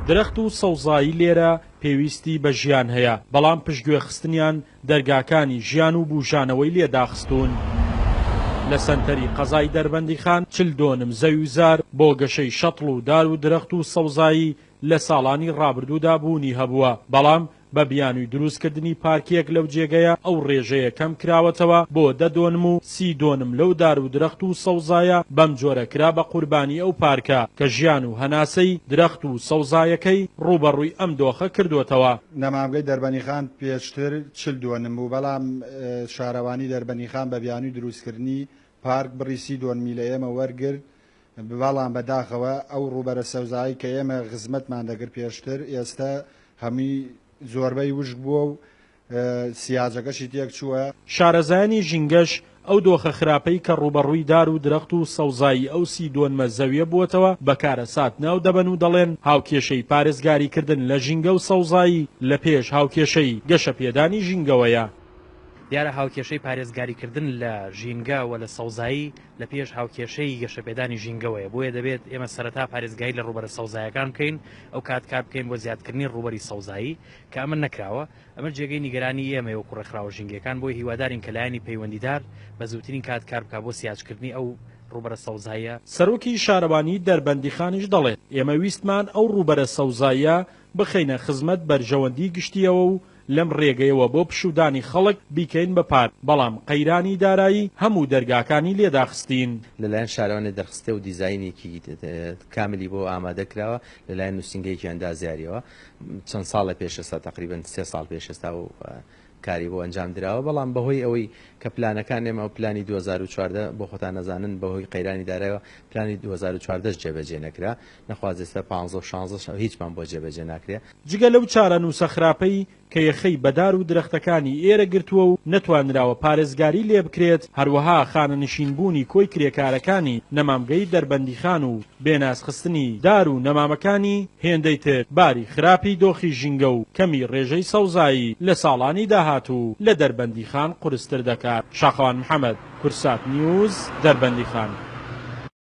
درەخت و سەوزایی لێرە پێویستی بە ژیان هەیە، بەڵام پشتگوێ خستنیان دەرگاکانی ژیان و بوژانەوەی لێداخستون. لە سەنتەری قەزای دەربەندیخان 40 دۆنم زەوی و زار بۆ گەشەی شەتڵ و دار و درەخت و سەوزایی لە ساڵانی ڕابردوودا بوونی هەبووە، بەڵام بە بیانووی دروستکردنی پارکێک لەو جێگەیە ئەو ڕێژەیە کەم کراوەتەوە بۆ 10 دۆنم و 30 دۆنم لەو دار و درەخت و سەوزایە بەم جۆرە کرا بە قوربانی ئەو پارکە کە ژیان و هەناسەی درەخت و سەوزایەکەی ڕوبەڕووی ئەم دۆخە کردوتەوە. نەمامگەی دەربەنیخان پێشتر 40 دۆنم بوو، بەڵام شارەوانی دەربەنیخان بە بیانووی دروستکردنی پارک بڕی 30 دۆنمی لە ئێمە وەرگرت، بەڵام بەداخەوە ئەو ڕوبەرە سەوزایی کە ئێمە خزمەتمان دەگرت پێشتر ئێستا هەمی زۆربەی وشک بووە و سیاجەکەشی تێک چووە. شارەزایانی ژینگەش ئەو دۆخە خراپەی کە ڕوبەڕووی دار و درەخت و سەوزایی ئەو 30 دۆنمە زەویە بووەتەوە بەکارە سات ناو دەبەن و دەڵێن هاوکێشەی پارێزگاریکردن لە ژینگە و سەوزایی لە پێش هاوکێشەی گەشە پێدانی ژینگەوەیە. دیارە هاوکێشەی پارێزگاریکردن لە ژینگەوە لە سەوزایی لە پێش هاوکێشەی گەشەپێدانی ژینگەوەیە، بۆیە دەبێت ئێمە سەرەتا پارێزگایی لە ڕوبەرە سەوزایەکان بکەین، ئەو کار بکەین بۆ زیادکردنی ڕوبەری سەوزایی کە ئەمە نەکراوە. ئەمە جێگەی نیگەرانی ئێمە وەکو ڕێکخراوە ژینگەکان، بۆی هیوادارین کە لایەنی پەیوەندیدار بە زووترین کار بکات بۆ سیاجکردنی ئەو ڕوبەرە سەوزایە. سەرۆکی شارەوانی دەربەندیخانیش دەڵێت ئێمە ویستمان ئەو ڕوبەرە سەوزایە بخەینە خزمەت بەرژەوەندی گشتیەوە و لەم ڕێگەیەوە بۆ پشودانی خەڵک بیکەین بە پار، بەڵام قەیرانی دارایی هەموو دەرگاکانی لێداخستین. لەلایەن شارەوانی دەرخستە و دیزاینێکی کاملی بۆ ئامادە کراوە، لەلایەن نووسنگەیەکی ئەندازیاریەوە چەند ساڵە پێشەستا تقریبا 3 ساڵ پێشەستا و کاری بۆ ئەنجام درراوە، بەڵام بەهۆی ئەوەی کە پلانەکان ئێمە و پلانی 2014 بۆ خۆتان نەزانن بەهۆی قەیرانی دارایەوە پلانی 2014 جێبەجێ نەکرا، نەخوازێستا 15 هیچمان بۆ جێبەجێ ناکرێ. جگە لەو چارە نووسە خراپەی کە یەخەی بەدار و درەختەکانی ئێرە گرتووە و نەتوانراوە پارێزگاری لێ بکرێت، هەروەها خانە نشینبوونی کۆی کرێکارەکانی نەمامگەی دەربەندیخان و بێناسخستنی دار و نەمامەکانی هێندەی تر باری خراپی دۆخی ژینگە و کەمی ڕێژەی سەوزایی لە ساڵانی داهاتوو لە دەربەندیخان قورستر دەکات. شاخەوان محەممەد، کورسات نیوز، دەربەندیخان.